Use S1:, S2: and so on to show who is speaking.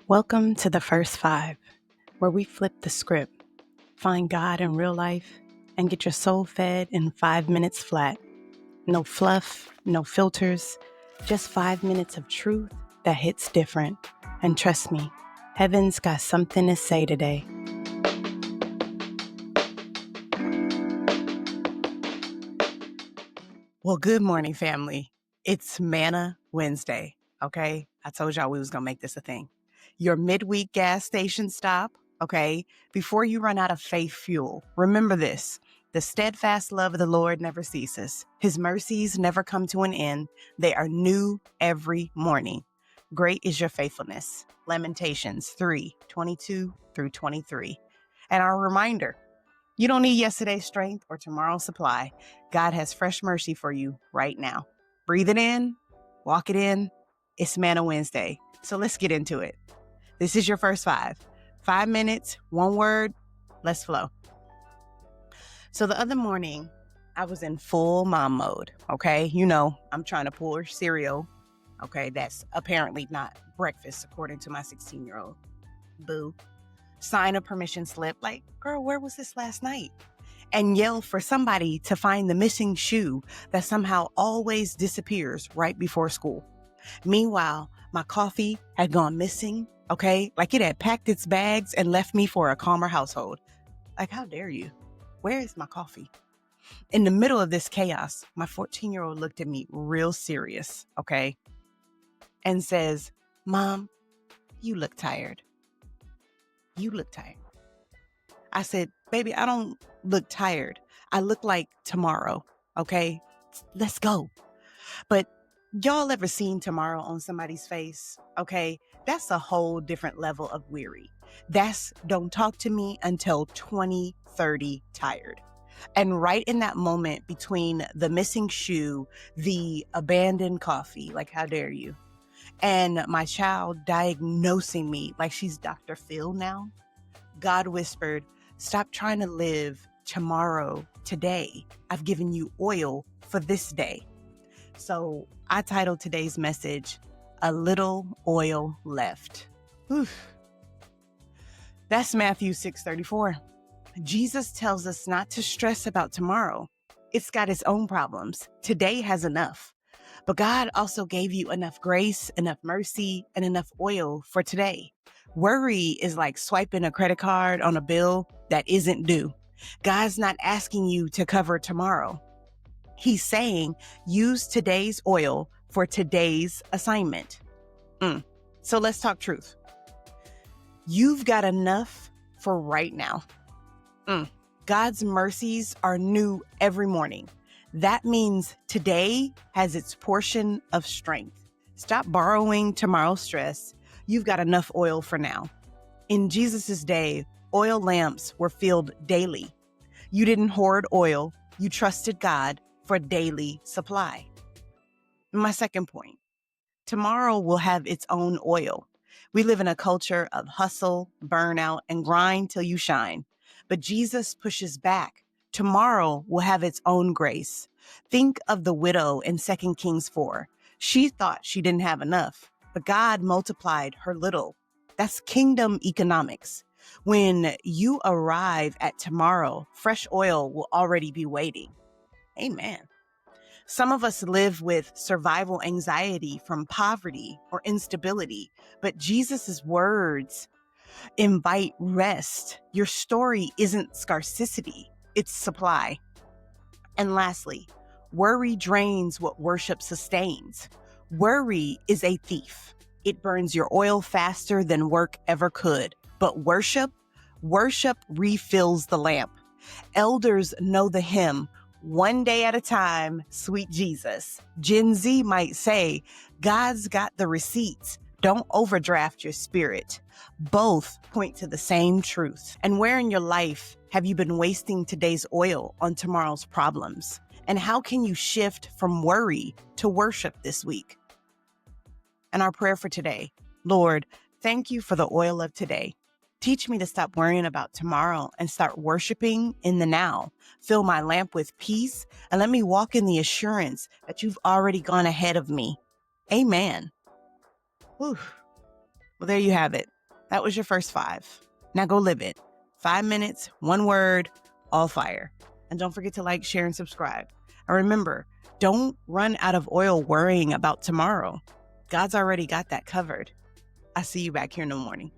S1: Welcome to the First Five, where we flip the script, find God in real life, and get your soul fed in 5 minutes flat. No fluff, no filters, just 5 minutes of truth that hits different. And trust me, heaven's got something to say today. Well, good morning, family. It's Manna Wednesday, okay? I told y'all we was gonna make this a thing. Your midweek gas station stop, okay? Before you run out of faith fuel, remember this. The steadfast love of the Lord never ceases. His mercies never come to an end. They are new every morning. Great is your faithfulness. Lamentations 3:22-23. And our reminder, you don't need yesterday's strength or tomorrow's supply. God has fresh mercy for you right now. Breathe it in, walk it in. It's Manna Wednesday. So let's get into it. This is your first five. 5 minutes, one word, let's flow. So the other morning, I was in full mom mode, okay? You know, I'm trying to pour cereal, okay? That's apparently not breakfast, according to my 16-year-old. Boo. Sign a permission slip, like, girl, where was this last night? And yell for somebody to find the missing shoe that somehow always disappears right before school. Meanwhile, my coffee had gone missing, okay? Like it had packed its bags and left me for a calmer household. Like, how dare you? Where is my coffee? In the middle of this chaos, my 14-year-old looked at me real serious, okay? And says, Mom, you look tired. You look tired. I said, baby, I don't look tired. I look like tomorrow, okay? Let's go. But y'all ever seen tomorrow on somebody's face? Okay, that's a whole different level of weary. That's don't talk to me until 2030 tired. And right in that moment between the missing shoe, the abandoned coffee, like how dare you, and my child diagnosing me like she's Dr. Phil now, God whispered, stop trying to live tomorrow, today. I've given you oil for this day. So I titled today's message, A Little Oil Left. Oof. That's Matthew 6:34. Jesus tells us not to stress about tomorrow. It's got its own problems. Today has enough. But God also gave you enough grace, enough mercy, and enough oil for today. Worry is like swiping a credit card on a bill that isn't due. God's not asking you to cover tomorrow. He's saying, use today's oil for today's assignment. So let's talk truth. You've got enough for right now. God's mercies are new every morning. That means today has its portion of strength. Stop borrowing tomorrow's stress. You've got enough oil for now. In Jesus' day, oil lamps were filled daily. You didn't hoard oil. You trusted God for daily supply. My second point, tomorrow will have its own oil. We live in a culture of hustle, burnout, and grind till you shine. But Jesus pushes back. Tomorrow will have its own grace. Think of the widow in 2 Kings 4. She thought she didn't have enough, but God multiplied her little. That's kingdom economics. When you arrive at tomorrow, fresh oil will already be waiting. Amen. Some of us live with survival anxiety from poverty or instability, but Jesus's words invite rest. Your story isn't scarcity, it's supply. And lastly, worry drains what worship sustains. Worry is a thief. It burns your oil faster than work ever could. But worship refills the lamp. Elders know the hymn, one day at a time, sweet Jesus. Gen Z might say, God's got the receipts. Don't overdraft your spirit. Both point to the same truth. And where in your life have you been wasting today's oil on tomorrow's problems? And how can you shift from worry to worship this week? And our prayer for today, Lord, thank you for the oil of today. Teach me to stop worrying about tomorrow and start worshiping in the now. Fill my lamp with peace and let me walk in the assurance that you've already gone ahead of me. Amen. Whew. Well, there you have it. That was your first 5. Now go live it. 5 minutes, 1 word, all fire. And don't forget to like, share, and subscribe. And remember, don't run out of oil worrying about tomorrow. God's already got that covered. I'll see you back here in the morning.